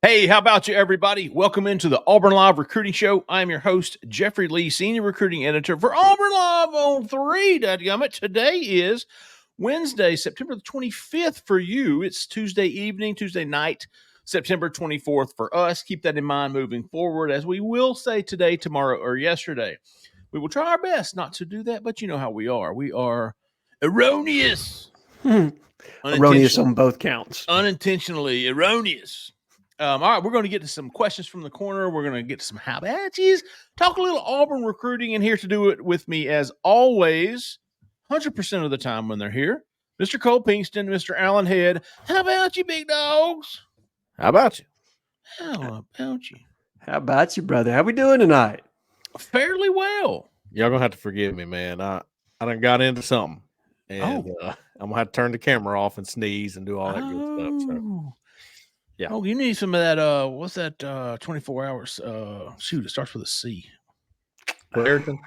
Hey, how about you, everybody? Welcome into the Auburn Live Recruiting Show. I'm your host, Jeffrey Lee, Senior Recruiting Editor for Auburn Live on 3. Dadgummit. Today is Wednesday, September the 25th for you. It's Tuesday evening, Tuesday night, September 24th for us. Keep that in mind moving forward, as we will say today, tomorrow, or yesterday. We will try our best not to do that, but you know how we are. We are erroneous. Erroneous on both counts. Unintentionally erroneous. All right, we're going to get to some questions from the corner. We're going to get to some how about yous, talk a little Auburn recruiting, and here to do it with me, as always, 100% of the time when they're here, Mr. Cole Pinkston, Mr. Allen Head. How about you, big dogs? How about you? How about you? How about you, brother? How we doing tonight? Fairly well. Y'all gonna have to forgive me, man. I done got into something, and I'm gonna have to turn the camera off and sneeze and do all that good stuff. So. Yeah. Oh, you need some of that. What's that? 24 hours. Shoot, it starts with a C. Claritin?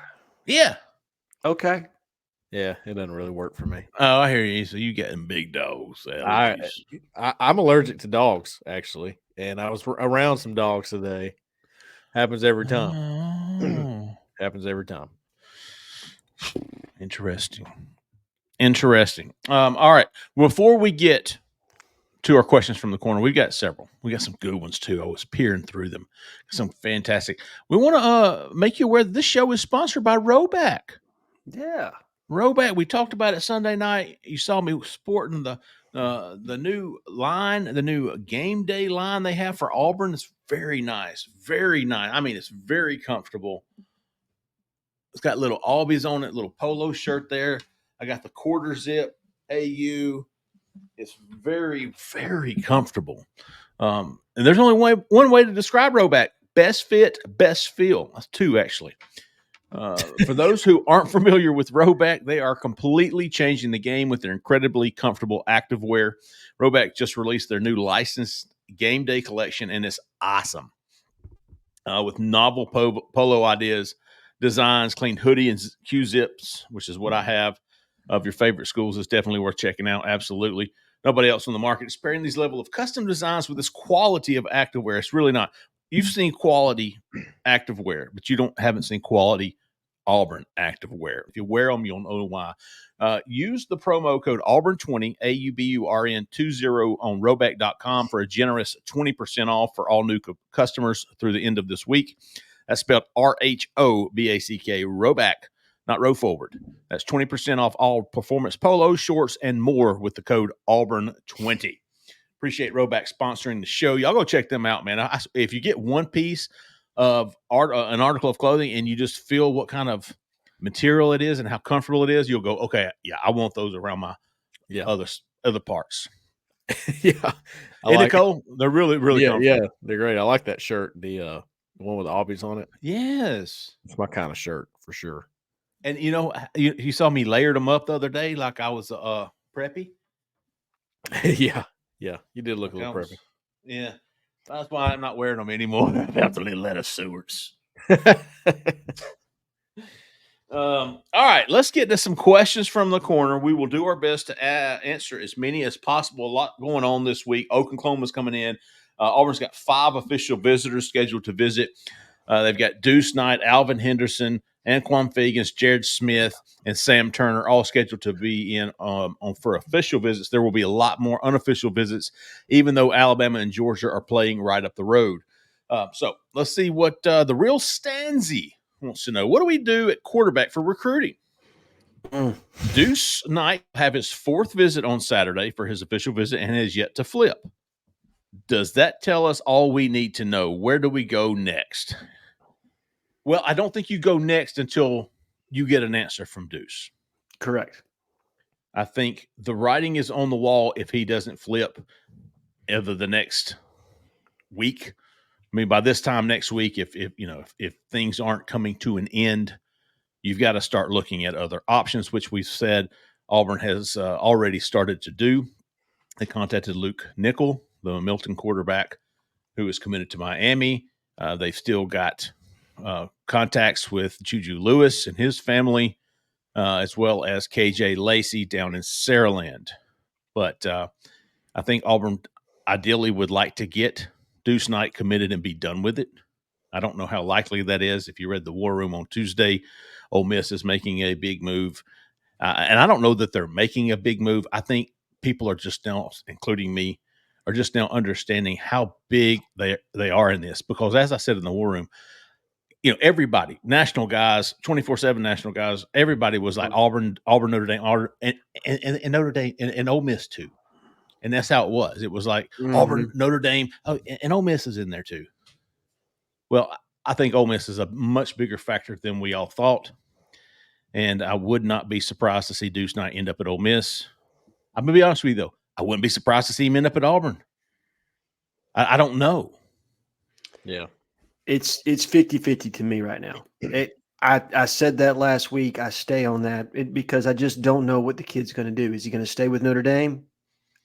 Yeah. Okay. Yeah, it doesn't really work for me. Oh, I hear you. So you getting big dogs. I'm allergic to dogs, actually, and I was around some dogs today. Happens every time. Oh. Happens every time. Interesting. All right. Before we get to our questions from the corner, we've got several. We got some good ones too. I was peering through them. Some fantastic. We want to make you aware that this show is sponsored by Roback. Yeah. Roback. We talked about it Sunday night. You saw me sporting the new line, the new game day line they have for Auburn. It's very nice. Very nice. I mean, it's very comfortable. It's got little Albies on it, little polo shirt there. I got the quarter zip AU. It's very, very comfortable. And there's only one way to describe Roback: best fit, best feel. That's two, actually. For those who aren't familiar with Roback, they are completely changing the game with their incredibly comfortable activewear. Roback just released their new licensed game day collection, and it's awesome. With novel polo ideas, designs, clean hoodie and Q-zips, which is what I have of your favorite schools, is definitely worth checking out. Absolutely. Nobody else on the market is pairing these level of custom designs with this quality of activewear. It's really not. You've seen quality activewear, but you haven't seen quality Auburn activewear. If you wear them, you'll know why. Use the promo code Auburn20, AUBURN20 on Roback.com for a generous 20% off for all new customers through the end of this week. That's spelled RHOBACK, Roback, not row forward. That's 20% off all performance polos, shorts, and more with the code Auburn20. Appreciate Roback sponsoring the show. Y'all go check them out, man. If you get one piece of an article of clothing and you just feel what kind of material it is and how comfortable it is, you'll go, okay, yeah, I want those around my other parts. Yeah. Nicole, they're really, really comfortable. Yeah, they're great. I like that shirt, the one with the Albies on it. Yes. It's my kind of shirt for sure. And you know, you saw me layered them up the other day like I was preppy. Yeah. You did look a little preppy. Yeah. That's why I'm not wearing them anymore. I have the little lettuce sewers. All right, let's get to some questions from the corner. We will do our best to answer as many as possible. A lot going on this week. Oklahoma's coming in. Auburn's got 5 official visitors scheduled to visit. They've got Duce Knight, Alvin Henderson, Anquan Fegans, Jared Smith, and Sam Turner all scheduled to be in for official visits. There will be a lot more unofficial visits, even though Alabama and Georgia are playing right up the road. So let's see what the real Stanzi wants to know. What do we do at quarterback for recruiting? Duce Knight will have his 4th visit on Saturday for his official visit and has yet to flip. Does that tell us all we need to know? Where do we go next? Well, I don't think you go next until you get an answer from Duce. Correct. I think the writing is on the wall if he doesn't flip over the next week. I mean, by this time next week, if things aren't coming to an end, you've got to start looking at other options, which we've said Auburn has already started to do. They contacted Luke Nickel, the Milton quarterback, who is committed to Miami. They've still got contacts with Juju Lewis and his family, as well as KJ Lacey down in Saraland. But I think Auburn ideally would like to get Duce Knight committed and be done with it. I don't know how likely that is. If you read the War Room on Tuesday, Ole Miss is making a big move. And I don't know that they're making a big move. I think people are just now, including me, are just now understanding how big they are in this. Because as I said in the War Room, everybody, national guys, 24/7 national guys, everybody was like Auburn, Notre Dame, and Notre Dame, and Ole Miss too. And that's how it was. It was like Auburn, Notre Dame, and Ole Miss is in there too. Well, I think Ole Miss is a much bigger factor than we all thought. And I would not be surprised to see Duce Knight end up at Ole Miss. I'm going to be honest with you, though. I wouldn't be surprised to see him end up at Auburn. I don't know. Yeah. It's 50-50 to me right now. I said that last week. I stay on that because I just don't know what the kid's going to do. Is he going to stay with Notre Dame?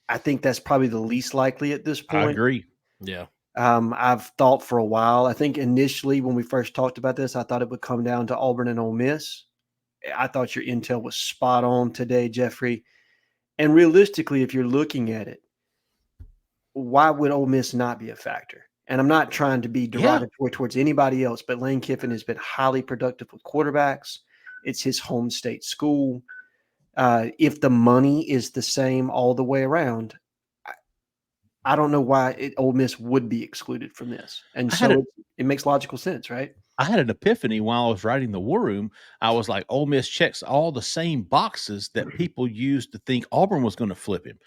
I think that's probably the least likely at this point. I agree. Yeah. I've thought for a while. I think initially when we first talked about this, I thought it would come down to Auburn and Ole Miss. I thought your intel was spot on today, Jeffrey. And realistically, if you're looking at it, why would Ole Miss not be a factor? And I'm not trying to be derogatory towards anybody else, but Lane Kiffin has been highly productive with quarterbacks. It's his home state school. If the money is the same all the way around, I don't know why Ole Miss would be excluded from this. And so it makes logical sense, right? I had an epiphany while I was writing the War Room. I was like, Ole Miss checks all the same boxes that people used to think Auburn was going to flip him.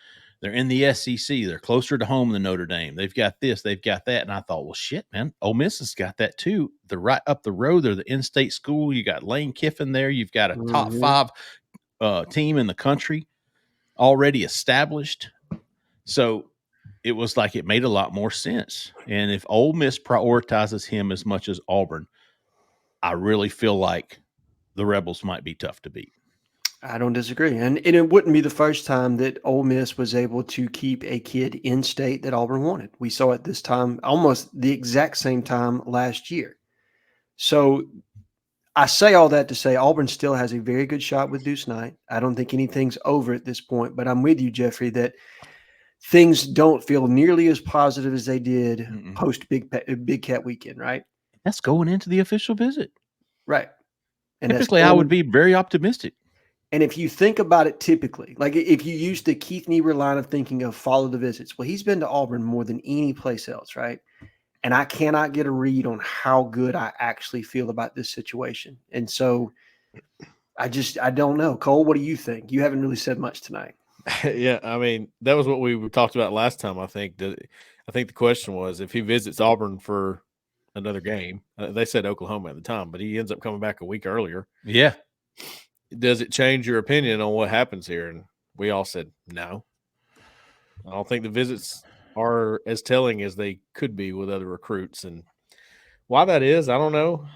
They're in the SEC. They're closer to home than Notre Dame. They've got this. They've got that. And I thought, well, shit, man, Ole Miss has got that too. They're right up the road. They're the in-state school. You got Lane Kiffin there. You've got a top 5 team in the country already established. So it was like it made a lot more sense. And if Ole Miss prioritizes him as much as Auburn, I really feel like the Rebels might be tough to beat. I don't disagree. And it wouldn't be the first time that Ole Miss was able to keep a kid in state that Auburn wanted. We saw it this time, almost the exact same time last year. So I say all that to say Auburn still has a very good shot with Duce Knight. I don't think anything's over at this point, but I'm with you, Jeffrey, that things don't feel nearly as positive as they did post Big Cat weekend, right? That's going into the official visit. Right. And typically, I would be very optimistic. And if you think about it typically, like if you use the Keith Niebuhr line of thinking of follow the visits, well, he's been to Auburn more than any place else, right? And I cannot get a read on how good I actually feel about this situation. And so I don't know. Cole, what do you think? You haven't really said much tonight. Yeah, I mean, that was what we talked about last time. I think the question was if he visits Auburn for another game. They said Oklahoma at the time, but he ends up coming back a week earlier. Yeah. Does it change your opinion on what happens here? And we all said no. I don't think the visits are as telling as they could be with other recruits. And why that is, I don't know.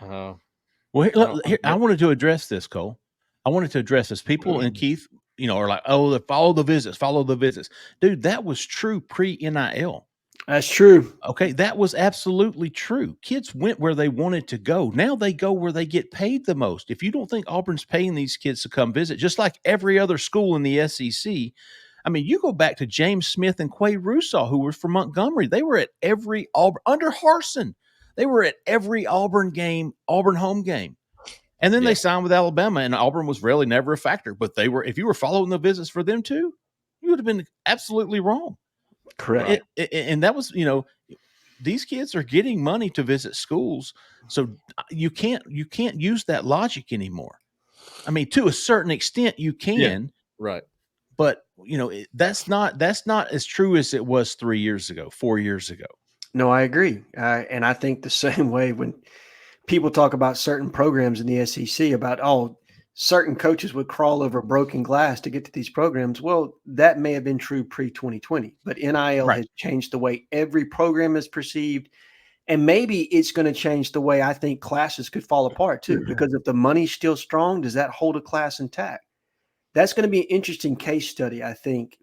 I wanted to address this, Cole. I wanted to address this. People and Keith, are like, oh, follow the visits. Dude, that was true pre-NIL. That's true. Okay, that was absolutely true. Kids went where they wanted to go. Now they go where they get paid the most. If you don't think Auburn's paying these kids to come visit, just like every other school in the SEC, I mean, you go back to James Smith and Quay Russaw, who were from Montgomery. They were at every Auburn under Harsin. They were at every Auburn game, Auburn home game. And then they signed with Alabama, and Auburn was really never a factor. But they were, if you were following the visits for them too, you would have been absolutely wrong. Correct. And that was, these kids are getting money to visit schools. So you can't use that logic anymore. I mean, to a certain extent you can. Yeah, right. But, that's not as true as it was 3 years ago, 4 years ago. No, I agree. And I think the same way when people talk about certain programs in the SEC about, certain coaches would crawl over broken glass to get to these programs. Well, that may have been true pre-2020, but NIL has changed the way every program is perceived. And maybe it's going to change the way I think classes could fall apart too, because if the money's still strong, does that hold a class intact? That's going to be an interesting case study, I think,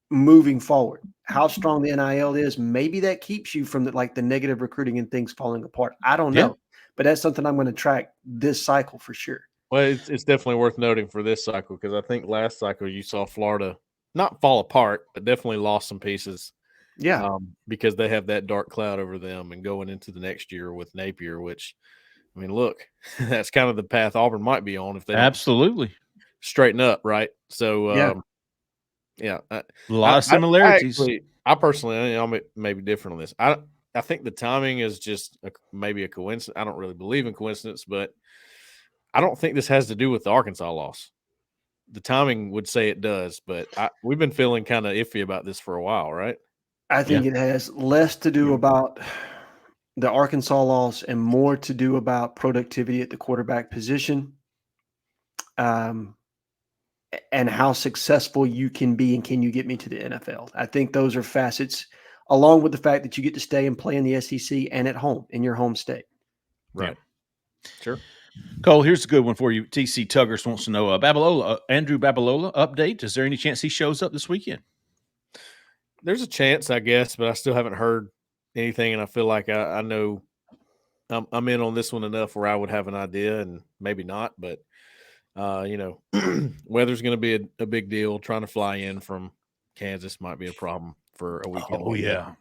moving forward. How strong the NIL is, maybe that keeps you from the negative recruiting and things falling apart. I don't know, but that's something I'm going to track this cycle for sure. Well, it's definitely worth noting for this cycle because I think last cycle you saw Florida not fall apart, but definitely lost some pieces Yeah. Because they have that dark cloud over them and going into the next year with Napier, which, I mean, look, that's kind of the path Auburn might be on if they don't Absolutely. straighten up, right? So, Yeah. yeah, A lot of I similarities. actually, I personally, I may be different on this. I think the timing is just maybe a coincidence. I don't really believe in coincidence, but I don't think this has to do with the Arkansas loss. The timing would say it does, but we've been feeling kind of iffy about this for a while, right? I think it has less to do about the Arkansas loss and more to do about productivity at the quarterback position, and how successful you can be and can you get me to the NFL. I think those are facets, along with the fact that you get to stay and play in the SEC and at home in your home state. Right. Sure. Cole, here's a good one for you. TC Tuggers wants to know Andrew Babalola update. Is there any chance he shows up this weekend? There's a chance, I guess, but I still haven't heard anything, and I feel like I know I'm in on this one enough where I would have an idea and maybe not, but weather's going to be a big deal. Trying to fly in from Kansas might be a problem for a weekend. Oh, yeah.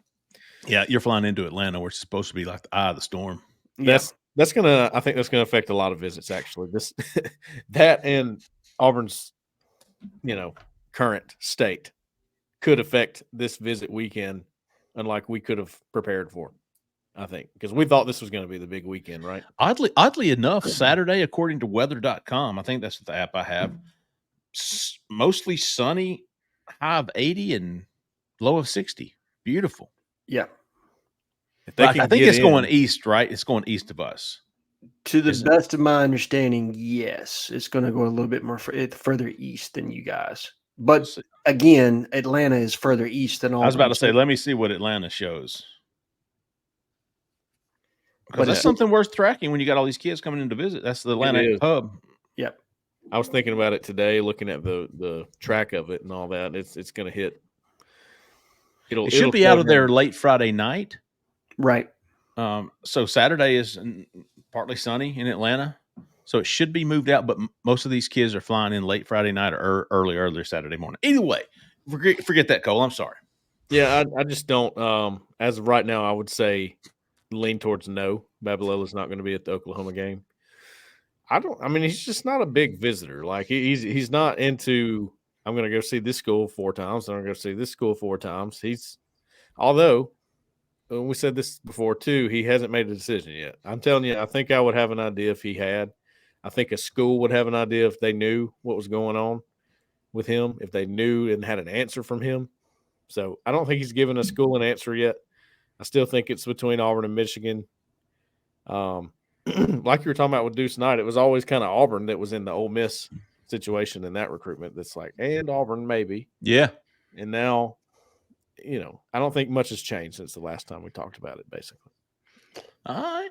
Yeah, you're flying into Atlanta, where it's supposed to be like the eye of the storm. That's gonna. I think that's gonna affect a lot of visits. Actually, this that and Auburn's, current state could affect this visit weekend, unlike we could have prepared for. I think because we thought this was going to be the big weekend, right? Oddly enough, Saturday, according to weather.com, I think that's the app I have, mostly sunny, high of 80 and low of 60. Beautiful. Yeah. I think it's going east, right? It's going east of us. To the best of my understanding, yes. It's going to go a little bit more further east than you guys. But again, Atlanta is further east than all. I was about to say, let me see what Atlanta shows. Because that's something worth tracking when you got all these kids coming in to visit. That's the Atlanta hub. Yep. I was thinking about it today, looking at the track of it and all that. It's going to hit. It should be out of there late Friday night. Right. So Saturday is partly sunny in Atlanta. So it should be moved out, but most of these kids are flying in late Friday night or early Saturday morning. Either way, forget that, Cole. I'm sorry. Yeah, I just don't. As of right now, I would say lean towards no. Babalola's not going to be at the Oklahoma game. I mean, he's just not a big visitor. Like he's not into. I'm going to go see this school 4 times. I'm going to go see this school 4 times. Although we said this before too, he hasn't made a decision yet. I'm telling you, I think I would have an idea if he had. I think a school would have an idea if they knew what was going on with him, if they knew and had an answer from him. So I don't think he's given a school an answer yet. I still think it's between Auburn and Michigan. Like you were talking about with Duce Knight, it was always kind of Auburn that was in the Ole Miss situation in that recruitment. That's like, and Auburn maybe. Yeah. And now, I don't think much has changed since the last time we talked about it, basically. All right.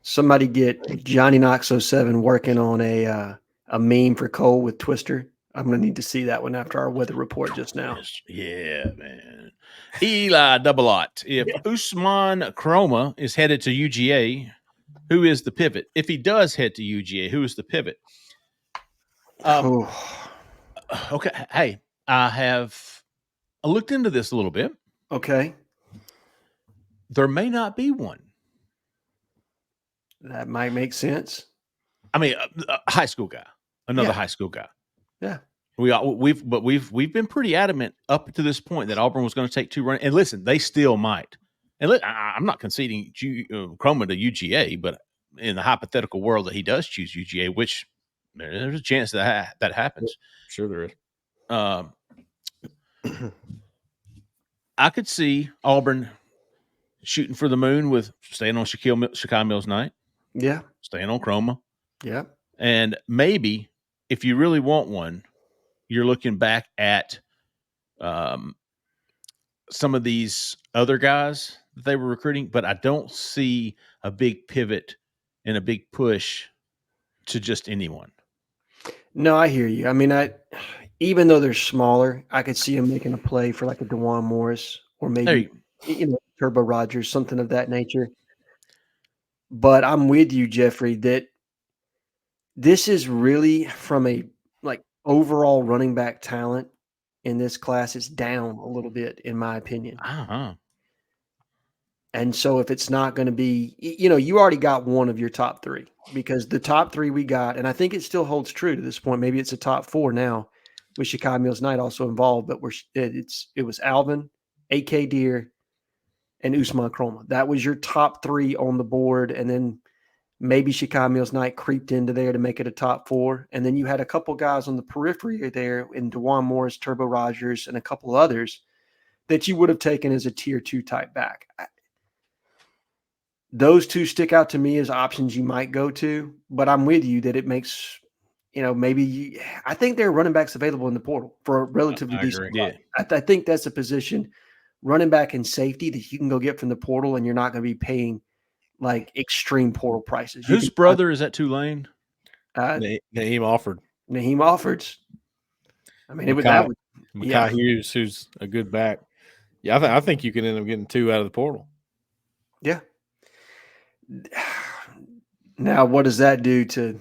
Somebody get Johnny Knox 07 working on a meme for Cole with Twister. I'm going to need to see that one after our weather report just now. Yeah, man. Eli Double-Ott. If Usman Chroma is headed to UGA, who is the pivot? If he does head to UGA, who is the pivot? Okay. Hey, I looked into this a little bit. Okay. There may not be one. That might make sense. I mean, a high school guy, another high school guy. Yeah. We've been pretty adamant up to this point that Auburn was going to take 2 runs. And listen, they still might. And I'm not conceding Chroma to UGA, but in the hypothetical world that he does choose UGA, which there's a chance that happens. Sure there is. I could see Auburn shooting for the moon with staying on Shaquille Mills Knight. Yeah. Staying on Chroma. Yeah. And maybe if you really want one, you're looking back at some of these other guys that they were recruiting, but I don't see a big pivot and a big push to just anyone. No, I hear you. I mean, even though they're smaller, I could see them making a play for like a DeJuan Morris or maybe Turbo Rogers, something of that nature. But I'm with you, Jeffrey, that this is really from a overall running back talent in this class is down a little bit, in my opinion. Uh-huh. And so if it's not going to be, you already got one of your top three, because the top three we got, and I think it still holds true to this point. Maybe it's a top four now with Chicago Mills Knight also involved, but it was Alvin, AK Deer, and Usman Chroma. That was your top three on the board. And then maybe Chicago Mills Knight creeped into there to make it a top four. And then you had a couple guys on the periphery there in DeJuan Morris, Turbo Rogers, and a couple others that you would have taken as a tier 2 type back. Those two stick out to me as options you might go to, but I'm with you that it makes, I think there are running backs available in the portal for a relatively decent price. I think that's a position, running back and safety, that you can go get from the portal, and you're not going to be paying like extreme portal prices. Whose brother is at Tulane? Naheem Offord. Naheem Offord's. I mean, Mekhi Hughes, who's a good back. Yeah, I think you can end up getting two out of the portal. Yeah. Now, what does that do to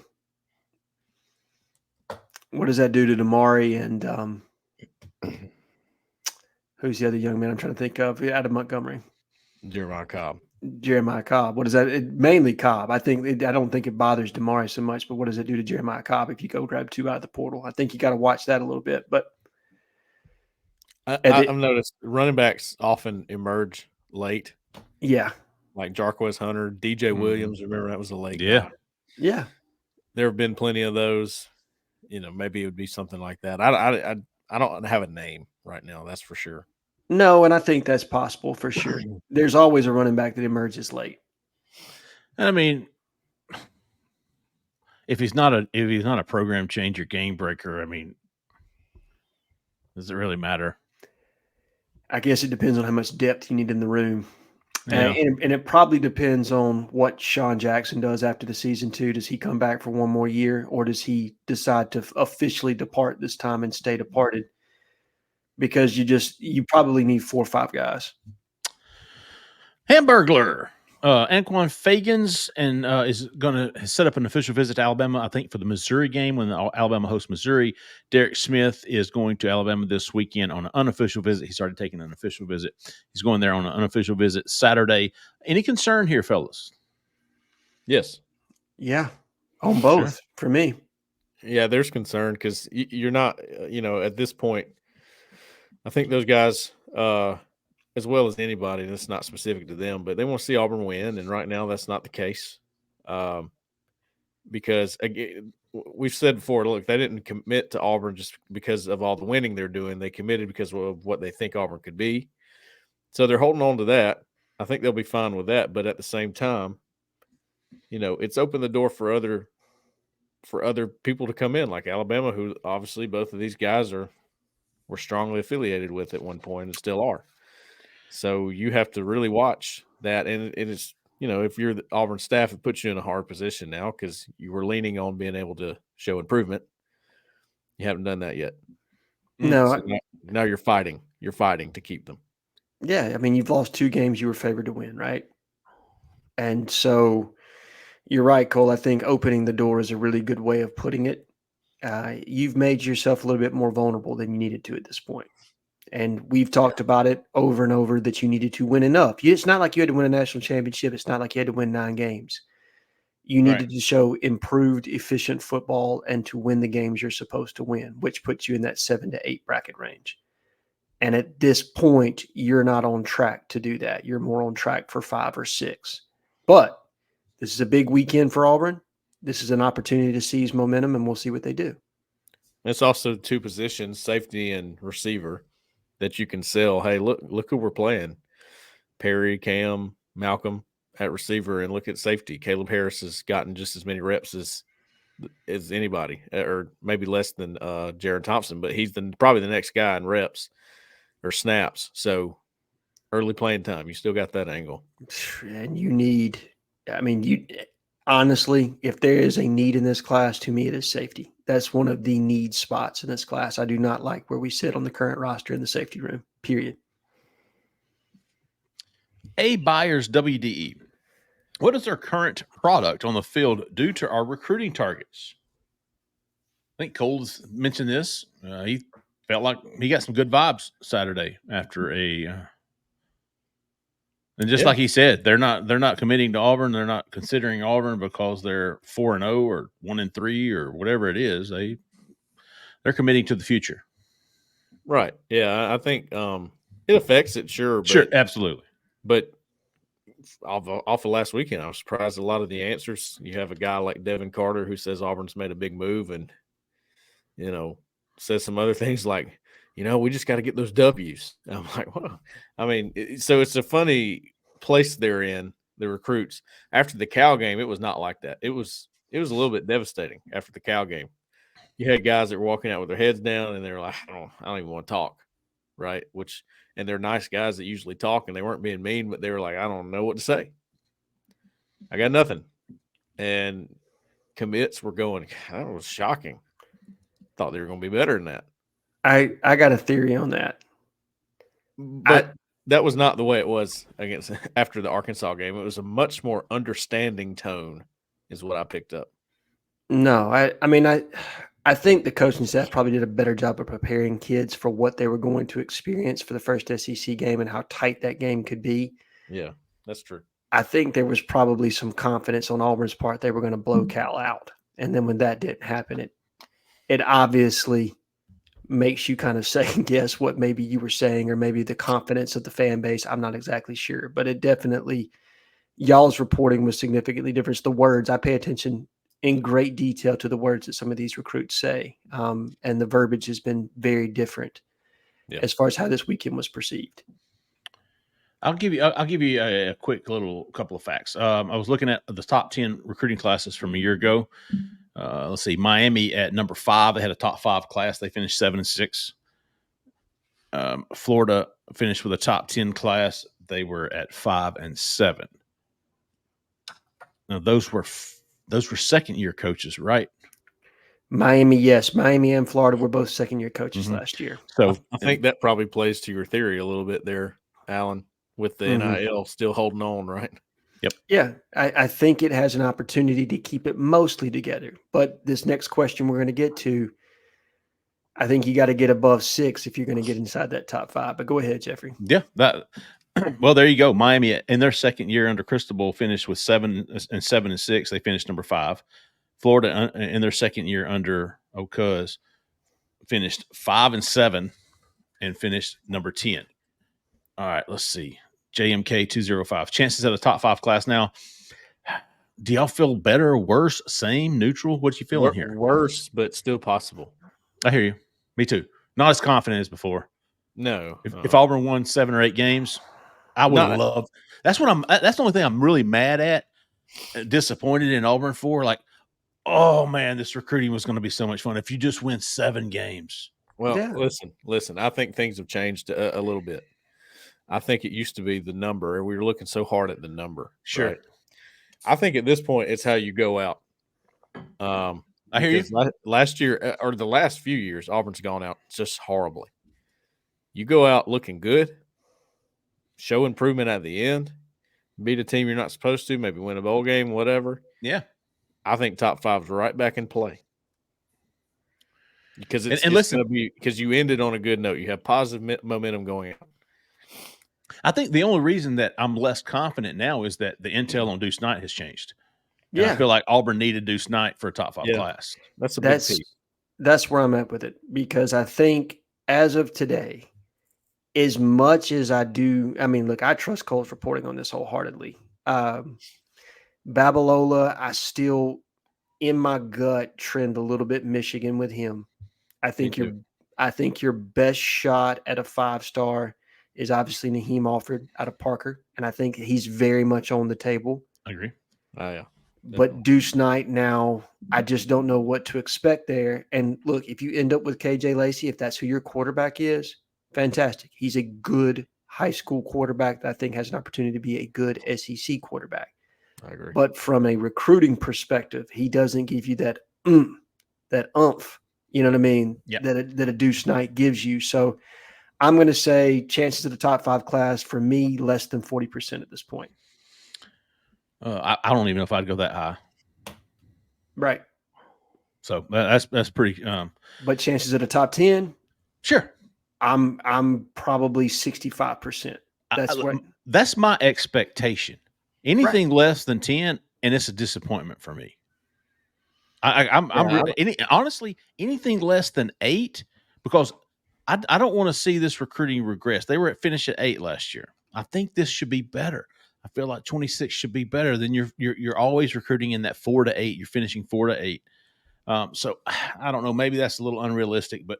Damari and who's the other young man I'm trying to think of out of Montgomery? Jeremiah Cobb. What is that? Mainly Cobb. I don't think it bothers Damari so much, but what does it do to Jeremiah Cobb if you go grab two out of the portal? I think you got to watch that a little bit. But I've noticed running backs often emerge late. Yeah. Like Jarquez Hunter, DJ Williams. Remember, that was a late guy. Yeah. There have been plenty of those. Maybe it would be something like that. I don't have a name right now, that's for sure. No, and I think that's possible for sure. There's always a running back that emerges late. I mean, if he's not a program changer, game breaker, I mean, does it really matter? I guess it depends on how much depth you need in the room. Yeah. And it probably depends on what Sean Jackson does after the season too. Does he come back for one more year, or does he decide to officially depart this time and stay departed? Because you probably need 4 or 5 guys. Hamburglar. Anquan Fagans is going to set up an official visit to Alabama, I think, for the Missouri game when Alabama hosts Missouri. Derek Smith is going to Alabama this weekend on an unofficial visit. He started taking an official visit. He's going there on an unofficial visit Saturday. Any concern here, fellas? Yes. Yeah, on both for me. Yeah, there's concern because you're not, at this point, I think those guys as well as anybody, and it's not specific to them, but they want to see Auburn win, and right now that's not the case. Because, again, we've said before, look, they didn't commit to Auburn just because of all the winning they're doing. They committed because of what they think Auburn could be. So they're holding on to that. I think they'll be fine with that, but at the same time, it's opened the door for other people to come in, like Alabama, who obviously both of these guys were strongly affiliated with at one point and still are. So you have to really watch that. And it is, if you're the Auburn staff, it puts you in a hard position now because you were leaning on being able to show improvement. You haven't done that yet. No. So now you're fighting. You're fighting to keep them. Yeah. I mean, you've lost 2 games you were favored to win, right? And so you're right, Cole. I think opening the door is a really good way of putting it. You've made yourself a little bit more vulnerable than you needed to at this point. And we've talked about it over and over that you needed to win enough. It's not like you had to win a national championship. It's not like you had to win 9 games. You needed to show improved, efficient football and to win the games you're supposed to win, which puts you in that 7 to 8 bracket range. And at this point, you're not on track to do that. You're more on track for 5 or 6. But this is a big weekend for Auburn. This is an opportunity to seize momentum, and we'll see what they do. It's also 2 positions, safety and receiver, that you can sell. Hey, look who we're playing. Perry, Cam, Malcolm at receiver, and look at safety. Caleb Harris has gotten just as many reps as anybody, or maybe less than Jaron Thompson, but he's probably the next guy in reps or snaps. So early playing time, you still got that angle. And honestly, if there is a need in this class, to me, it is safety. That's one of the need spots in this class. I do not like where we sit on the current roster in the safety room, period. A Byers WDE. What is our current product on the field due to our recruiting targets? I think Cole's mentioned this. He felt like he got some good vibes Saturday after and just like he said, they're not committing to Auburn. They're not considering Auburn because they're 4-0 or 1-3 or whatever it is. They're committing to the future. Right. Yeah, I think it affects it, sure. Sure, absolutely. But off of last weekend, I was surprised at a lot of the answers. You have a guy like Devin Carter who says Auburn's made a big move and, says some other things like, we just got to get those W's. And I'm like, well, I mean, so it's a funny place they're in, the recruits. After the Cal game, it was not like that. It was a little bit devastating after the Cal game. You had guys that were walking out with their heads down and they're like, I don't even want to talk. Right. And they're nice guys that usually talk and they weren't being mean, but they were like, I don't know what to say. I got nothing. And commits were going, that was shocking. Thought they were going to be better than that. I got a theory on that. But that was not the way it was after the Arkansas game. It was a much more understanding tone is what I picked up. No, I think the coaching staff probably did a better job of preparing kids for what they were going to experience for the first SEC game and how tight that game could be. Yeah, that's true. I think there was probably some confidence on Auburn's part they were going to blow Cal out. And then when that didn't happen, it obviously makes you kind of second guess what maybe you were saying or maybe the confidence of the fan base. I'm not exactly sure, but it definitely – y'all's reporting was significantly different. The words, I pay attention in great detail to the words that some of these recruits say. And the verbiage has been very different as far as how this weekend was perceived. I'll give you a quick little couple of facts. I was looking at the top 10 recruiting classes from a year ago. Let's see, Miami at number 5. They had a top 5 class. They finished 7-6. Florida finished with a top 10 class. They were at 5-7. Now those were second year coaches, right? Miami, yes. Miami and Florida were both second year coaches last year. So I think that probably plays to your theory a little bit there, Alan, with the NIL still holding on, right? Yep. Yeah, I think it has an opportunity to keep it mostly together. But this next question we're going to get to, I think you got to get above 6 if you're going to get inside that top 5. But go ahead, Jeffrey. Yeah, well, there you go. Miami in their second year under Cristobal finished with 7-6. They finished number 5. Florida in their second year under O'Cuz finished 5-7 and finished number 10. All right, let's see. JMK 205. Chances at a top 5 class now. Do y'all feel better, worse, same, neutral? What you feeling here? Worse, but still possible. I hear you. Me too. Not as confident as before. No. If Auburn won 7 or 8 games, I would love. That's the only thing I'm really mad at, disappointed in Auburn for. Like, oh man, this recruiting was going to be so much fun if you just win 7 games. Well, listen. I think things have changed a little bit. I think it used to be the number, and we were looking so hard at the number. Sure. Right? I think at this point, it's how you go out. I hear you. Last year, or the last few years, Auburn's gone out just horribly. You go out looking good, show improvement at the end, beat a team you're not supposed to, maybe win a bowl game, whatever. Yeah. I think top 5 is right back in play. Because it's going to be because you ended on a good note. You have positive momentum going out. I think the only reason that I'm less confident now is that the intel on Duce Knight has changed. Yeah, I feel like Auburn needed Duce Knight for a top 5 class. That's a big piece. That's where I'm at with it, because I think as of today, as much as I do, I mean, look, I trust Cole's reporting on this wholeheartedly. Babalola, I still, in my gut, trend a little bit Michigan with him. I think your best shot at a 5-star is obviously Naheem Alford out of Parker, and I think he's very much on the table. I agree. Oh, yeah. But Duce Knight now, I just don't know what to expect there. And look, if you end up with KJ Lacey, if that's who your quarterback is, fantastic. He's a good high school quarterback that I think has an opportunity to be a good SEC quarterback. I agree. But from a recruiting perspective, he doesn't give you that oomph, you know what I mean, that a Duce Knight gives you. So I'm going to say chances of the top 5 class for me, less than 40% at this point. I don't even know if I'd go that high. Right. So that's pretty. But chances of the top 10, Sure. I'm probably 65%. That's my expectation. Anything less than 10, and it's a disappointment for me. Honestly, anything less than 8, because I don't want to see this recruiting regress. They were at finish at 8 last year. I think this should be better. I feel like 26 should be better than you're always recruiting in that 4 to 8. You're finishing 4 to 8. So I don't know. Maybe that's a little unrealistic, but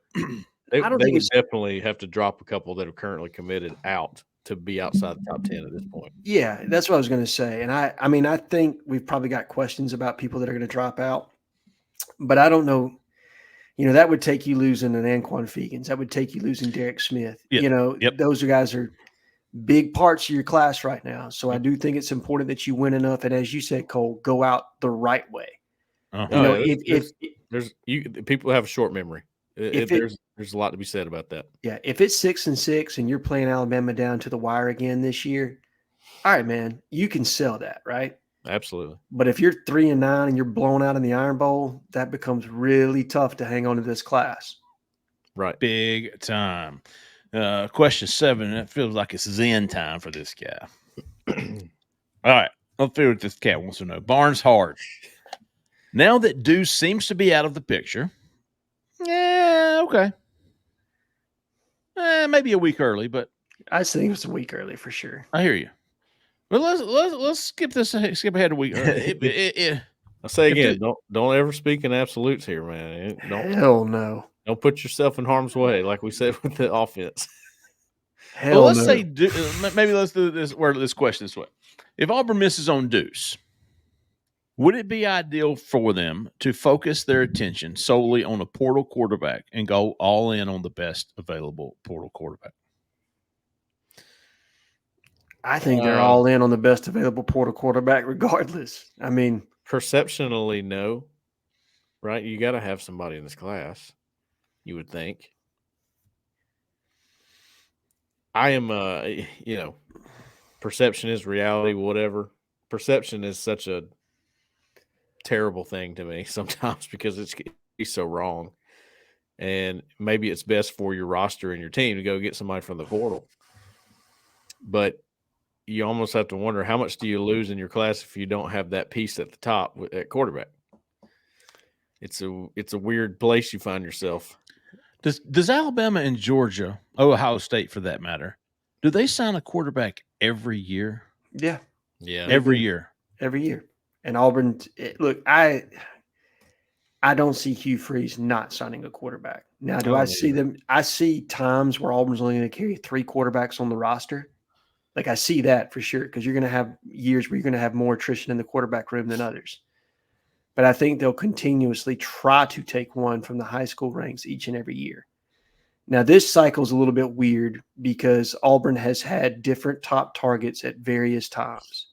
they would definitely have to drop a couple that are currently committed out to be outside the top 10 at this point. Yeah, that's what I was going to say. And I mean, I think we've probably got questions about people that are going to drop out, but I don't know. That would take you losing an Anquan Fegans. That would take you losing Derek Smith. Yep. Those guys are big parts of your class right now. So I do think it's important that you win enough. And as you said, Cole, go out the right way. People have a short memory. There's a lot to be said about that. Yeah, if it's 6-6 and you're playing Alabama down to the wire again this year, all right, man, you can sell that, right? Absolutely. But if you're 3-9 and you're blown out in the Iron Bowl, that becomes really tough to hang on to this class. Right. Big time. Question 7. It feels like it's Zen time for this guy. All right. Let's see what this cat wants to know. Barnes hard. Now that Duce seems to be out of the picture, okay. Maybe a week early, but I think it's a week early for sure. I hear you. But let's skip ahead a week. I'll say again, don't ever speak in absolutes here, man. Hell no. Don't put yourself in harm's way, like we said with the offense. Hell let's no. say maybe let's do this question this way. If Auburn misses on Duce, would it be ideal for them to focus their attention solely on a portal quarterback and go all in on the best available portal quarterback? I think they're all in on the best available portal quarterback regardless. I mean, perceptionally, no. Right? You got to have somebody in this class, you would think. I am, perception is reality, whatever. Perception is such a terrible thing to me sometimes because it's so wrong. And maybe it's best for your roster and your team to go get somebody from the portal. But you almost have to wonder how much do you lose in your class if you don't have that piece at the top at quarterback. It's a weird place you find yourself. Does Alabama and Georgia, Ohio State for that matter, do they sign a quarterback every year? Yeah. Every year. Every year. And Auburn, look, I don't see Hugh Freeze not signing a quarterback. Now, do I see them? I see times where Auburn's only going to carry 3 quarterbacks on the roster. Like, I see that for sure because you're going to have years where you're going to have more attrition in the quarterback room than others. But I think they'll continuously try to take one from the high school ranks each and every year. Now, this cycle is a little bit weird because Auburn has had different top targets at various times.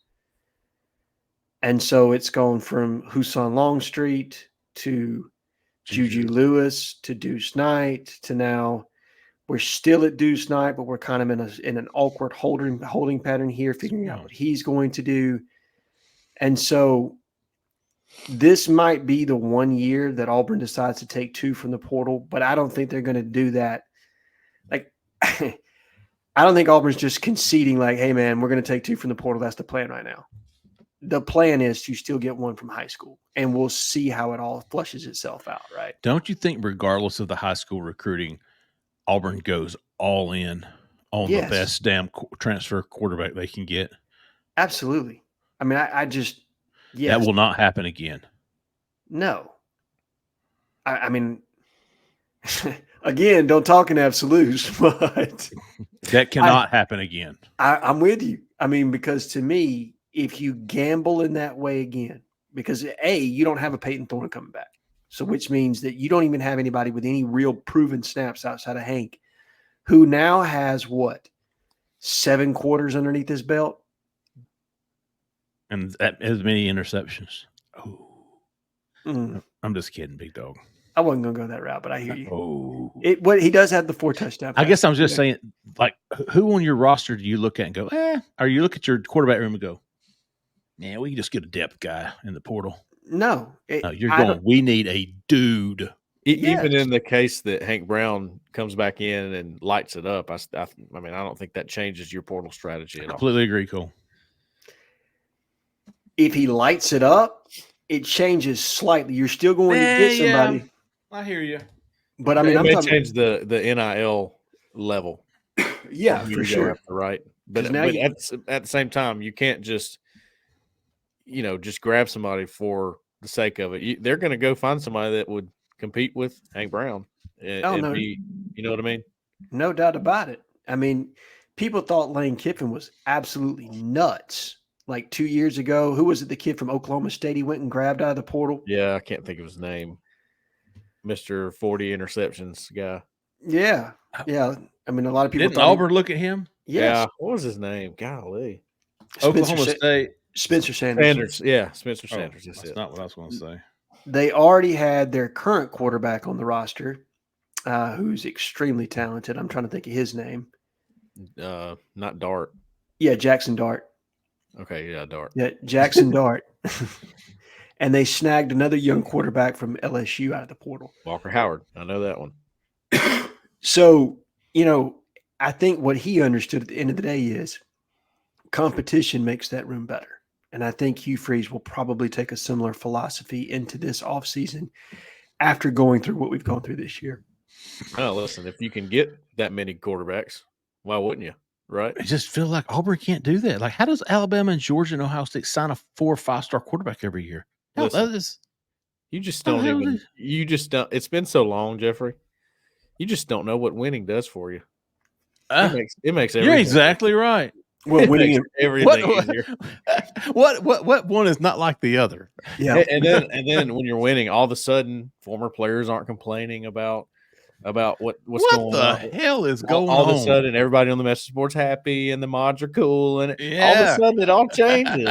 And so it's gone from Husan Longstreet to Juju Lewis to Duce Knight to now we're still at Duce Knight, but we're kind of in an awkward holding pattern here, figuring out what he's going to do. And so this might be the one year that Auburn decides to take 2 from the portal, but I don't think they're going to do that. Like, I don't think Auburn's just conceding like, hey, man, we're going to take 2 from the portal. That's the plan right now. The plan is to still get 1 from high school, and we'll see how it all flushes itself out, right? Don't you think regardless of the high school recruiting, Auburn goes all in on the best damn transfer quarterback they can get? Absolutely. I mean, I just – yes. That will not happen again. No. I mean, again, don't talk in absolutes, but that cannot happen again. I'm with you. I mean, because to me, if you gamble in that way again, because A, you don't have a Peyton Thorne coming back. So which means that you don't even have anybody with any real proven snaps outside of Hank, who now has what? 7 quarters underneath his belt. And that as many interceptions. Oh. I'm just kidding, big dog. I wasn't going to go that route, but I hear you. Oh. He does have the 4 touchdowns. I guess I'm just saying, like, who on your roster do you look at and go, or you look at your quarterback room and go, man, we can just get a depth guy in the portal? No. You're going, we need a dude. Even Yes. in the case that Hank Brown comes back in and lights it up, I mean, I don't think that changes your portal strategy at all. Completely agree, Cole. If he lights it up, it changes slightly. You're still going to get somebody. Yeah, I hear you. But I mean, It I'm may talking. change the NIL level. Yeah, who for you go sure. after, right? 'Cause But now but you- at the same time, you can't just just grab somebody for the sake of it. They're going to go find somebody that would compete with Hank Brown. Oh, And no. be, you know what I mean? No doubt about it. I mean, people thought Lane Kiffin was absolutely nuts. Like 2 years ago, who was it? The kid from Oklahoma State he went and grabbed out of the portal. Yeah, I can't think of his name. Mr. 40 interceptions guy. Yeah, yeah. I mean, a lot of people Didn't thought. Auburn look at him? Yes, Yeah. What was his name? Golly. Oklahoma State. Spencer Sanders. Sanders. Yeah, Spencer Oh, Sanders. that's not what I was going to say. They already had their current quarterback on the roster, who's extremely talented. I'm trying to think of his name. Not Dart. Yeah, Jackson Dart. Okay, yeah, Dart. Yeah, Jackson Dart. And they snagged another young quarterback from LSU out of the portal. Walker Howard. I know that one. So, I think what he understood at the end of the day is competition makes that room better. And I think Hugh Freeze will probably take a similar philosophy into this offseason after going through what we've gone through this year. Oh, listen, if you can get that many quarterbacks, why wouldn't you? Right? I just feel like Auburn can't do that. Like, how does Alabama and Georgia and Ohio State sign a 4 or 5-star quarterback every year? Hell, Listen, that is, you just How don't the hell even. did- You just don't. It's been so long, Jeffrey. You just don't know what winning does for you. It makes everything. you're exactly right. Well, It winning makes everything easier. What one is not like the other? yeah. And then when you're winning, all of a sudden, former players aren't complaining about what's What going the on. hell is going All on? of a sudden, everybody on the message board's happy, and the mods are cool, and all of a Yeah. sudden, it all changes.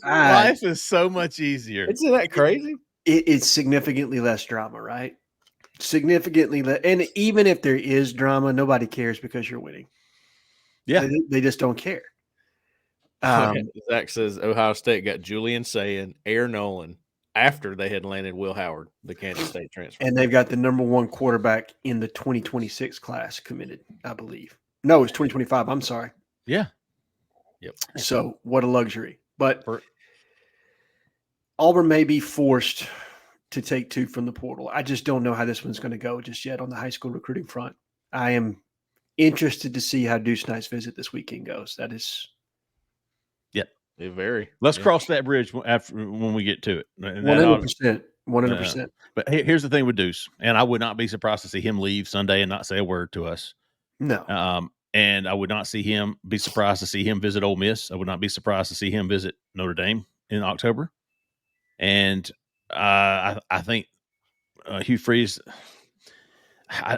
Life is so much easier. Isn't that crazy? It's significantly less drama, right? Significantly less. And even if there is drama, nobody cares because you're winning. Yeah. They just don't care. Zach says Ohio State got Julian Sayin, Air Nolan after they had landed Will Howard, the Kansas State transfer. And they've got the number one quarterback in the 2026 class committed, I believe. No, it's 2025. I'm sorry. Yeah. Yep. So what a luxury. But Auburn may be forced to take 2 from the portal. I just don't know how this one's going to go just yet on the high school recruiting front. I am interested to see how Duce Knight's visit this weekend goes. That is. It very. Let's cross that bridge after when we get to it. 100%. 100%. But here's the thing with Duce, and I would not be surprised to see him leave Sunday and not say a word to us. No. And I would not be surprised to see him visit Ole Miss. I would not be surprised to see him visit Notre Dame in October. And I think Hugh Freeze,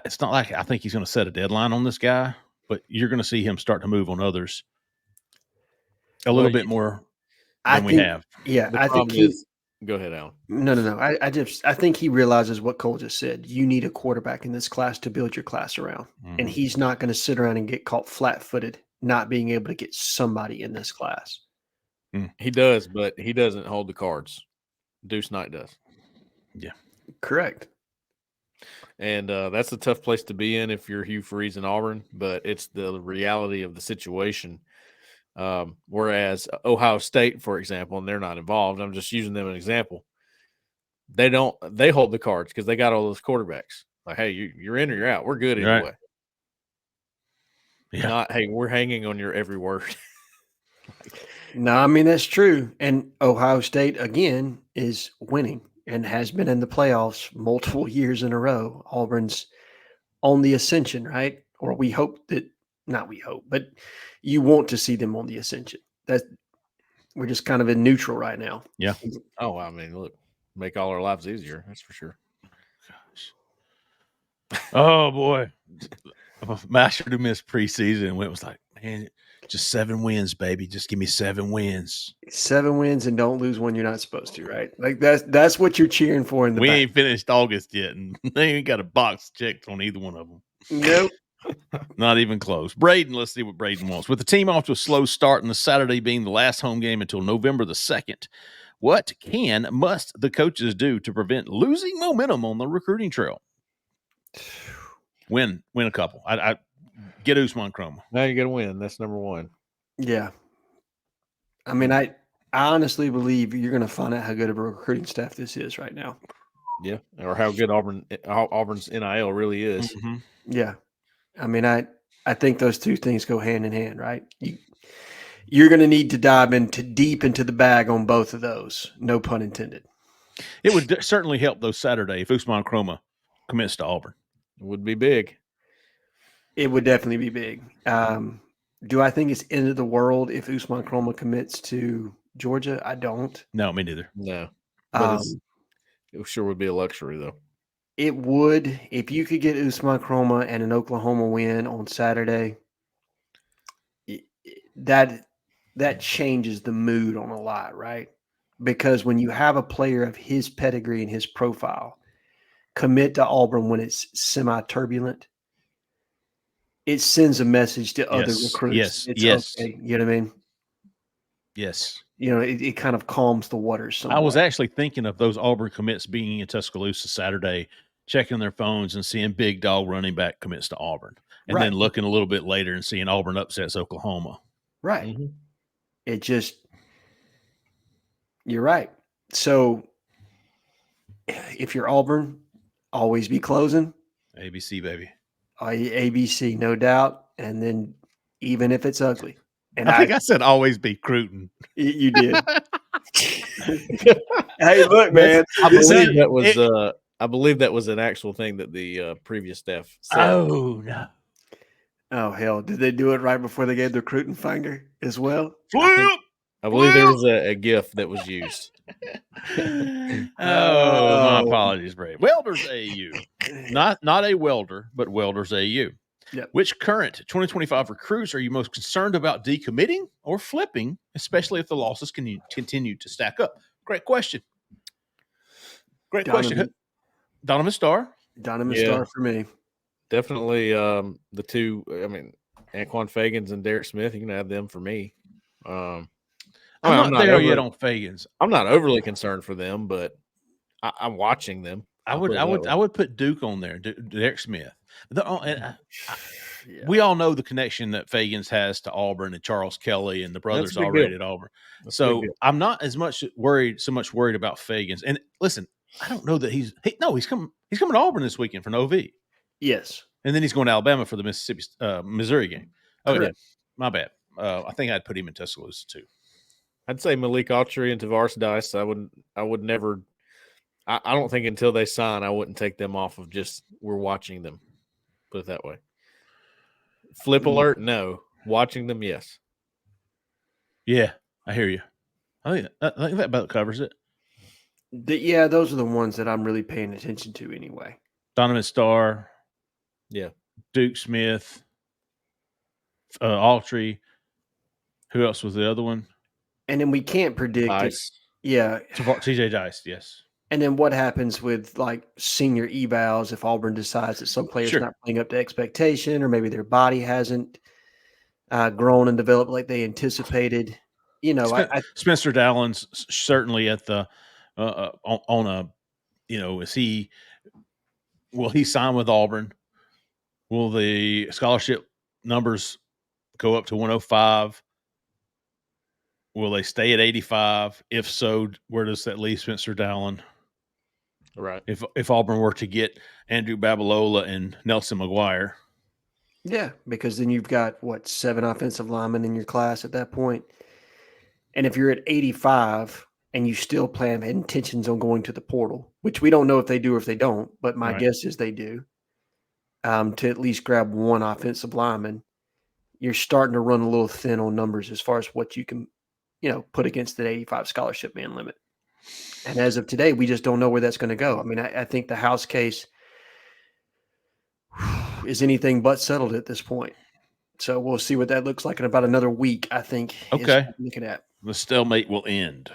it's not like I think he's going to set a deadline on this guy, but you're going to see him start to move on others a little bit more than we have. Yeah, The I think problem is, go ahead, Alan. No. I think he realizes what Cole just said. You need a quarterback in this class to build your class around. Mhm. And he's not going to sit around and get caught flat-footed, not being able to get somebody in this class. He does, but he doesn't hold the cards. Duce Knight does. Yeah. Correct. And that's a tough place to be in if you're Hugh Freeze in Auburn, but it's the reality of the situation. Whereas Ohio State, for example, and they're not involved, I'm just using them as an example. They hold the cards because they got all those quarterbacks. Like, hey, you're in or you're out. We're good either way. Yeah. Not, hey, we're hanging on your every word. No, I mean, that's true. And Ohio State, again, is winning and has been in the playoffs multiple years in a row. Auburn's on the ascension, right? Or we hope that, not we hope, but you want to see them on the ascension. We're just kind of in neutral right now. Yeah. Oh, I mean, look, make all our lives easier. That's for sure. Oh boy, I should have missed preseason. And it was like, man, just 7 wins, baby. Just give me 7 wins. 7 wins and don't lose one you're not supposed to, right? Like that's what you're cheering for in the We back. ain't finished August yet, and they ain't got a box checked on either one of them. Nope. Not even close. Braden, let's see what Braden wants. With the team off to a slow start and the Saturday being the last home game until November the 2nd, What must the coaches do to prevent losing momentum on the recruiting trail? Win a couple. I get Usman Chroma. Now you're going to win. That's number one. Yeah. I mean, I honestly believe you're going to find out how good of a recruiting staff this is right now. Yeah, or how good Auburn's NIL really is. Mm-hmm. Yeah. I mean, I think those two things go hand in hand, right? You're going to need to dive deep into the bag on both of those. No pun intended. It would certainly help, though, Saturday if Usman Chroma commits to Auburn. It would be big. It would definitely be big. Do I think it's end of the world if Usman Chroma commits to Georgia? I don't. No, me neither. No. But it sure would be a luxury, though. It would. If you could get Usman Chroma and an Oklahoma win on Saturday, that changes the mood on a lot, right? Because when you have a player of his pedigree and his profile commit to Auburn when it's semi-turbulent, it sends a message to other recruits. Yes. Okay. You know what I mean? Yes. You know, it kind of calms the waters somewhat. I was actually thinking of those Auburn commits being in Tuscaloosa Saturday, checking their phones and seeing big dog running back commits to Auburn, and then looking a little bit later and seeing Auburn upsets Oklahoma. Right. Mm-hmm. It just – you're right. So if you're Auburn, always be closing. ABC, baby. ABC, no doubt. And then even if it's ugly. And I think I said always be Cruton. You did. Hey, look, man. I believe that was an actual thing that the previous staff said. Oh, no. Oh, hell. Did they do it right before they gave their Cruton finger as well? Flip! I believe there was a GIF that was used. My apologies, Brave. Welders AU. Not a welder, but Welders AU. Yep. Which current 2025 recruits are you most concerned about decommitting or flipping, especially if the losses can continue to stack up? Great question. Question. Donovan Starr. Donovan Starr for me. Definitely the two, Anquan Fagans and Derek Smith, you can have them for me. I'm not there yet on Fagans. I'm not overly concerned for them, but I'm watching them. I would put Duke on there, Derek Smith. We all know the connection that Fagans has to Auburn and Charles Kelly and the brothers already at Auburn. So I'm not so much worried about Fagans. And listen, I don't know that he's coming to Auburn this weekend for an OV. Yes. And then he's going to Alabama for the Missouri game. Oh, correct. Yeah. My bad. I think I'd put him in Tuscaloosa too. I'd say Malik Autry and Tavares Dice. I would never. I don't think until they sign, I wouldn't take them off of just we're watching them. Put it that way. Flip alert, no. Watching them, yes. Yeah, I hear you. I think that about covers it. Yeah, those are the ones that I'm really paying attention to anyway. Donovan Starr. Yeah. Duke Smith. Autry. Who else was the other one? And then we can't predict Dice. Yeah. TJ Dice, yes. And then what happens with like senior evals if Auburn decides that some player's not playing up to expectation, or maybe their body hasn't grown and developed like they anticipated? You know, Spencer Dallins certainly at the on a, will he sign with Auburn? Will the scholarship numbers go up to 105? Will they stay at 85? If so, where does that leave Spencer Dallin? Right. If Auburn were to get Andrew Babalola and Nelson McGuire. Yeah, because then you've got, 7 offensive linemen in your class at that point. And if you're at 85 and you still plan intentions on going to the portal, which we don't know if they do or if they don't, but my guess is they do, to at least grab one offensive lineman, you're starting to run a little thin on numbers as far as what you can, put against that 85 scholarship man limit. And as of today, we just don't know where that's going to go. I mean, I think the House case is anything but settled at this point. So we'll see what that looks like in about another week, I think. Okay. Looking at. The stalemate will end.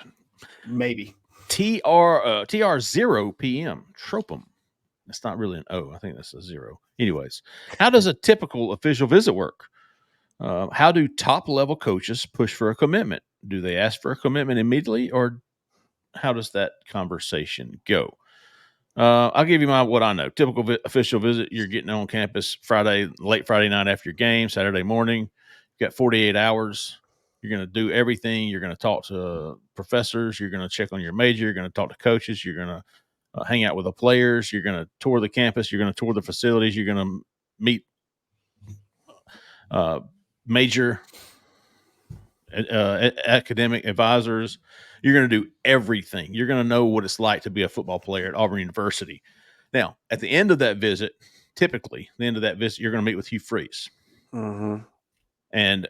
Maybe. TR 0 p.m. Tropum. That's not really an O. I think that's a 0. Anyways, how does a typical official visit work? How do top-level coaches push for a commitment? Do they ask for a commitment immediately, or how does that conversation go? I'll give you what I know. Typical official visit. You're getting on campus late Friday night after your game, Saturday morning. You got 48 hours. You're going to do everything. You're going to talk to professors. You're going to check on your major. You're going to talk to coaches. You're going to hang out with the players. You're going to tour the campus. You're going to tour the facilities. You're going to meet major academic advisors. You're going to do everything. You're going to know what it's like to be a football player at Auburn University. Now, at the end of that visit, typically, the end of that visit, you're going to meet with Hugh Freeze. Mm-hmm. And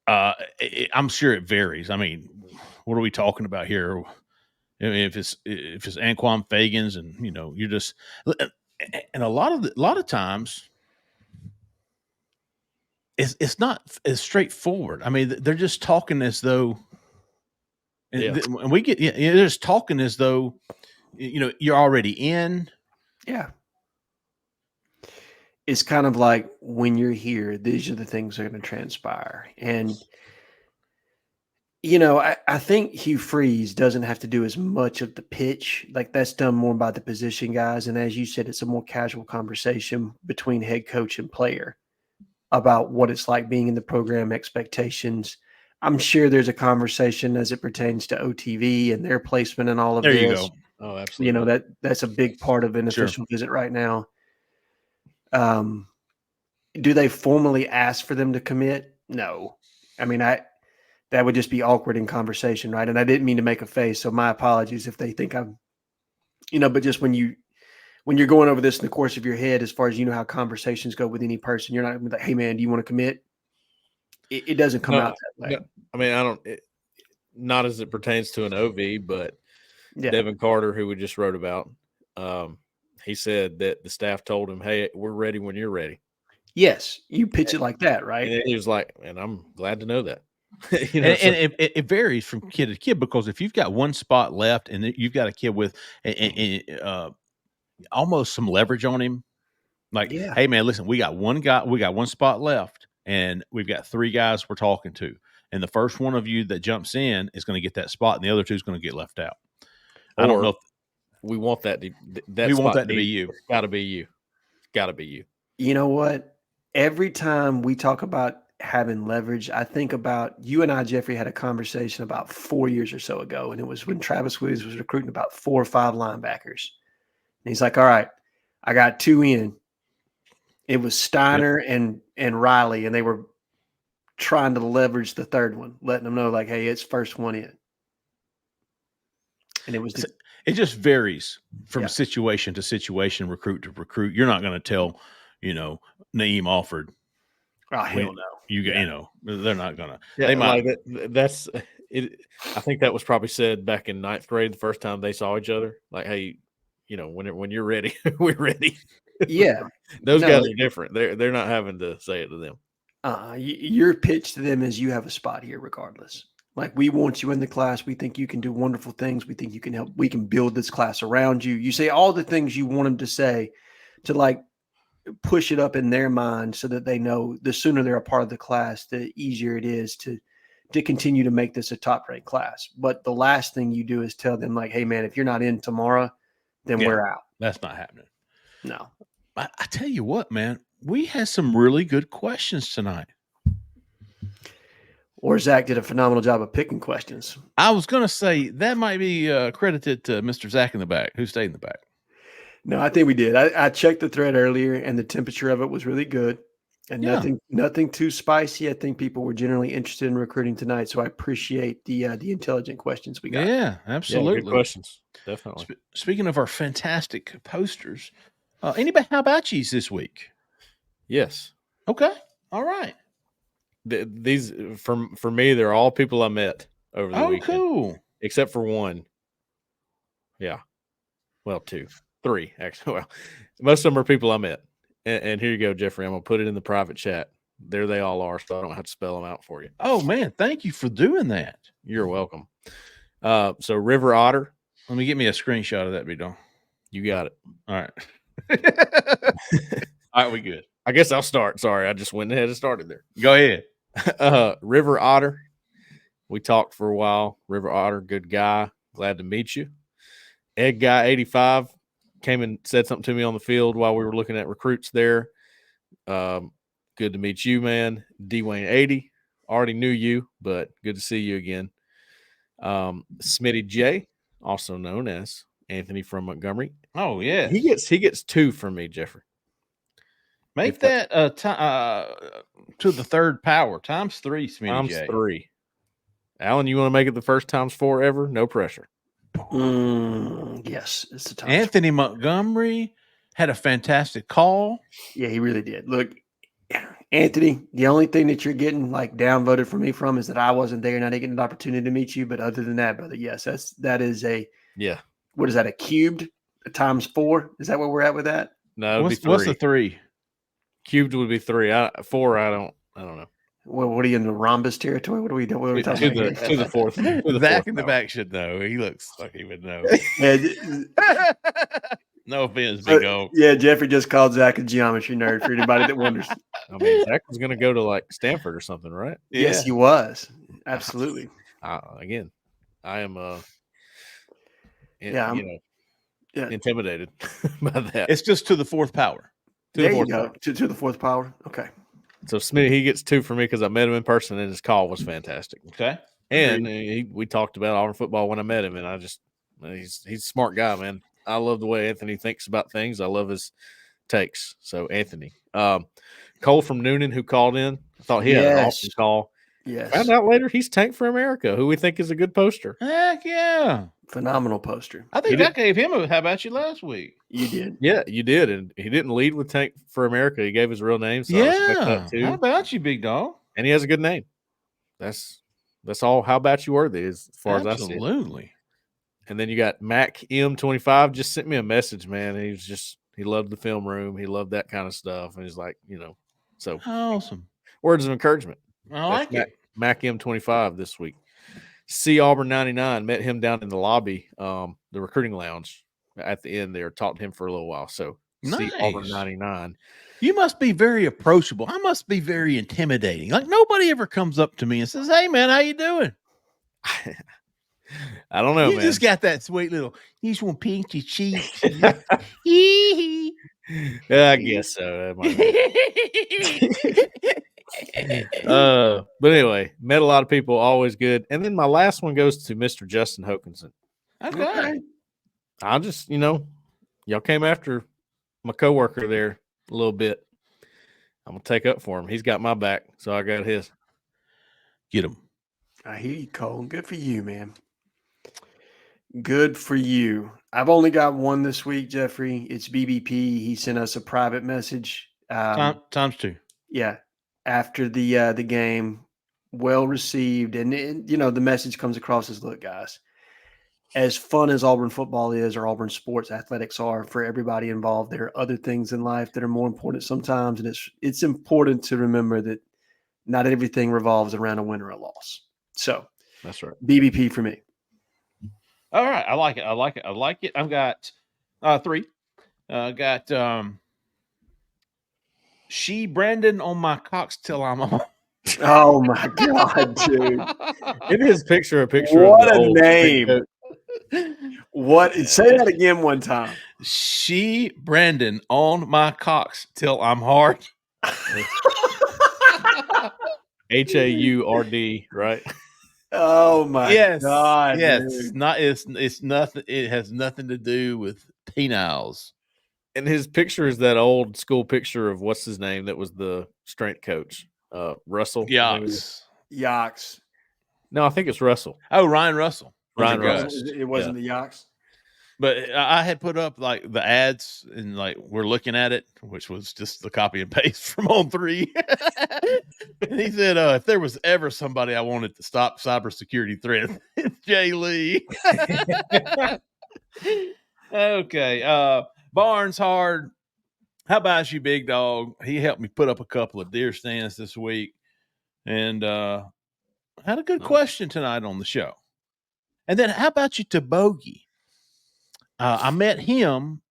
I'm sure it varies. I mean, what are we talking about here? I mean, if it's Anquan Fagans, and you're just, and a lot of times, it's not as straightforward. I mean, they're just talking as though. And we get they're just talking as though you're already in. Yeah. It's kind of like, when you're here, these are the things that are going to transpire. And I think Hugh Freeze doesn't have to do as much of the pitch. Like, that's done more by the position guys. And as you said, it's a more casual conversation between head coach and player about what it's like being in the program, expectations. I'm sure there's a conversation as it pertains to OTV and their placement and all of There this. you go. Oh, absolutely. That's a big part of an Sure. official visit right now. Do they formally ask for them to commit? No. I mean, that would just be awkward in conversation, right? And I didn't mean to make a face, so my apologies if they think I'm, but just when you're going over this in the course of your head, as far as how conversations go with any person, you're not going to be like, hey man, do you want to commit? It doesn't come out that way. No, I mean, not as it pertains to an OV, but Yeah. Devin Carter, who we just wrote about, he said that the staff told him, hey, we're ready when you're ready. Yes. You pitch it like that, right? And he was like, and I'm glad to know that. And it varies from kid to kid, because if you've got one spot left and you've got a kid with almost some leverage on him, like, hey man, listen, we got one spot left, and we've got 3 guys we're talking to, and the first one of you that jumps in is going to get that spot, and the other 2 is going to get left out. I don't know if we want that to be you. It's got to be you. It's got to be you. You know what? Every time we talk about having leverage, I think about you and I, Jeffrey, had a conversation about 4 years or so ago, and it was when Travis Williams was recruiting about 4 or 5 linebackers. And he's like, all right, I got 2 in. It was Steiner and Riley, and they were trying to leverage the third one, letting them know, like, hey, it's first one in. And it just varies from situation to situation, recruit to recruit. You're not going to tell, Naeem Alford. Oh, hell no. They're not going to. Yeah, they might. That's it. I think that was probably said back in 9th grade, the first time they saw each other. Like, hey, when you're ready, we're ready. Yeah. Those guys are different. They're not having to say it to them. Your pitch to them is, you have a spot here regardless. Like, we want you in the class. We think you can do wonderful things. We think you can help. We can build this class around you. You say all the things you want them to say to, like, push it up in their mind, so that they know the sooner they're a part of the class, the easier it is to continue to make this a top-ranked class. But the last thing you do is tell them, like, hey, man, if you're not in tomorrow, then we're out. That's not happening. No. I tell you what, man, we had some really good questions tonight. Or Zach did a phenomenal job of picking questions. I was going to say that might be credited to Mr. Zach in the back, who stayed in the back. No, I think we did. I checked the thread earlier, and the temperature of it was really good, and nothing too spicy. I think people were generally interested in recruiting tonight, so I appreciate the intelligent questions we got. Yeah, absolutely. Yeah, good questions, definitely. Speaking of our fantastic posters, anybody how about yous this week? Yes. Okay. All right. These for me, they're all people I met over the weekend. Cool. Except for one. Yeah. Well, 2, 3 actually. Well, most of them are people I met. And here you go, Jeffrey. I'm gonna put it in the private chat. There they all are, so I don't have to spell them out for you. Oh man, thank you for doing that. You're welcome. So River Otter. Let me get me a screenshot of that, Bidon. You got it. All right. All right, we good. I guess I'll start. Sorry, I just went ahead and started there. Go ahead. River Otter. We talked for a while. River Otter, good guy. glad to meet you. Egg Guy 85 came and said something to me on the field while we were looking at recruits there. Good to meet you, man. Dwayne 80, already knew you, but good to see you again. Smitty J, also known as Anthony from Montgomery. Oh, yes. He gets 2 from me, Jeffrey. Make that to the third power times 3, Smitty Times J. 3. Alan, you want to make it the first times 4 ever? No pressure. Yes, it's the time. Anthony Montgomery had a fantastic call. Yeah, he really did. Look, Anthony, the only thing that you're getting like downvoted for me from is that I wasn't there and I didn't get an opportunity to meet you. But other than that, brother, yes, that is a What is that? A cubed times 4? Is that where we're at with that? No, what's the 3? Cubed would be 3. 4, I don't know. Well, what are you in the rhombus territory? What are we doing? What are we talking to about? the fourth. Zach in the back should know. He looks like he would know. No offense, big dog. Yeah, Jeffrey just called Zach a geometry nerd for anybody that wonders. I mean, Zach was going to go to like Stanford or something, right? Yes, he was. Absolutely. Again, I am intimidated by that. It's just to the 4th power. There you go. To the 4th power. Okay. So Smitty, he gets 2 for me because I met him in person and his call was fantastic. Okay. And we talked about Auburn football when I met him, and he's a smart guy, man. I love the way Anthony thinks about things. I love his takes. So Anthony, Cole from Noonan, who called in, I thought he had an awesome call. Yes. Found out later he's Tank for America, who we think is a good poster. Heck yeah. Phenomenal poster. I think I gave him a how about you last week. You did. Yeah, you did. And he didn't lead with Tank for America. He gave his real name. So yeah. How about you, big dog? And he has a good name. That's all how about you worthy as far as I see it. Absolutely. And then you got Mac M25 just sent me a message, man. He loved the film room. He loved that kind of stuff. And he's like, so awesome. Words of encouragement. I like it. Mac M25 this week. C Auburn 99, met him down in the lobby, the recruiting lounge at the end there, talked to him for a little while. So nice. C Auburn 99. You must be very approachable. I must be very intimidating. Like nobody ever comes up to me and says, "Hey man, how you doing?" I don't know, man. You just got that sweet little, you just want to pinch your cheeks. Yeah, I guess so. But anyway, met a lot of people, always good. And then my last one goes to Mr. Justin Hokinson. Okay. I just, y'all came after my coworker there a little bit. I'm gonna take up for him. He's got my back, so I got his. Get him. I hear you, Cole. Good for you, man. Good for you. I've only got one this week, Jeffrey. It's BBP. He sent us a private message. Times 2. Yeah. After the game, well received. And the message comes across as, look, guys, as fun as Auburn football is, or Auburn sports athletics are for everybody involved, there are other things in life that are more important sometimes. And it's important to remember that not everything revolves around a win or a loss. So that's right. BBP for me. All right. I like it. I've got 3. She Brandon on my cocks till I'm on. Oh my God, dude. It is a picture what a name. What? Say that again one time. She Brandon on my cocks till I'm hard. HAURD, right? Oh my God. Yes. Dude. It's nothing. It has nothing to do with penals. And his picture is that old school picture of what's his name that was the strength coach, Russell. Yox. No, I think it's Russell. Oh, Ryan Russell. Ryan Russell. It wasn't the Yox. But I had put up like the ads and like we're looking at it, which was just the copy and paste from On 3. And he said, if there was ever somebody I wanted to stop cybersecurity threats, it's Jay Lee. Okay. Barnes hard. How about you, big dog? He helped me put up a couple of deer stands this week. And had a good question tonight on the show. And then how about you to Bogey? I met him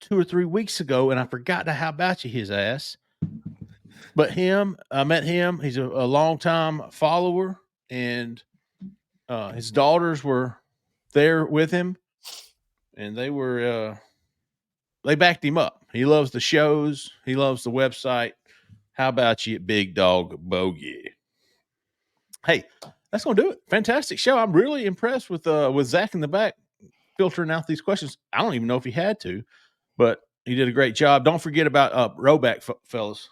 2 or 3 weeks ago, and I forgot to how about you his ass. But I met him. He's a longtime follower, and his daughters were there with him, and they backed him up. He loves the shows. He loves the website. How about you, Big Dog Bogey? Hey, that's going to do it. Fantastic show. I'm really impressed with Zach in the back filtering out these questions. I don't even know if he had to, but he did a great job. Don't forget about Roback, fellas,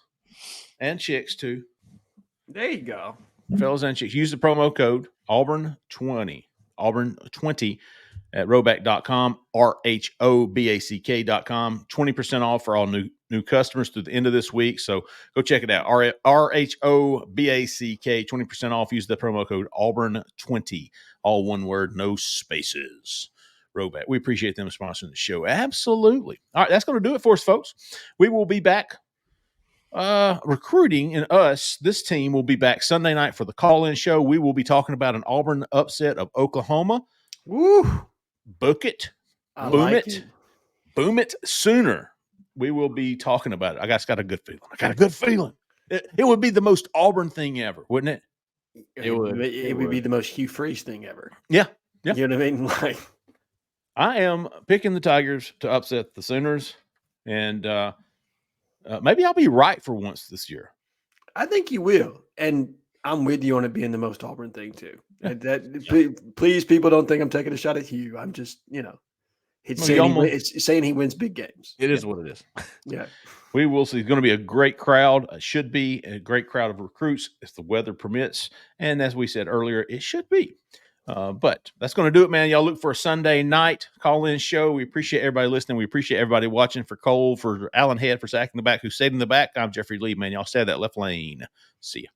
and chicks too. There you go. Fellas and chicks. Use the promo code Auburn20 at roback.com, RHOBACK.com. 20% off for all new customers through the end of this week. So go check it out. RHOBACK, 20% off. Use the promo code Auburn20, all one word, no spaces. Roback. We appreciate them sponsoring the show. Absolutely. All right, that's going to do it for us, folks. We will be back recruiting, and this team will be back Sunday night for the call-in show. We will be talking about an Auburn upset of Oklahoma. Woo! Book it. Boom it. Boom it sooner. We will be talking about it. I just got a good feeling. It would be the most Auburn thing ever, wouldn't it? It would be the most Hugh Freeze thing ever. Yeah. You know what I mean? Like, I am picking the Tigers to upset the Sooners, and maybe I'll be right for once this year. I think you will, and I'm with you on it being the most Auburn thing too. Please, people don't think I'm taking a shot at Hugh. I'm just, it's saying he wins big games. It is what it is. Yeah. We will see. It's going to be a great crowd. It should be a great crowd of recruits if the weather permits. And as we said earlier, it should be. But that's going to do it, man. Y'all look for a Sunday night call-in show. We appreciate everybody listening. We appreciate everybody watching. For Cole, for Alan Head, for Zach in the back, who stayed in the back. I'm Jeffrey Lee, man. Y'all stay that left lane. See ya.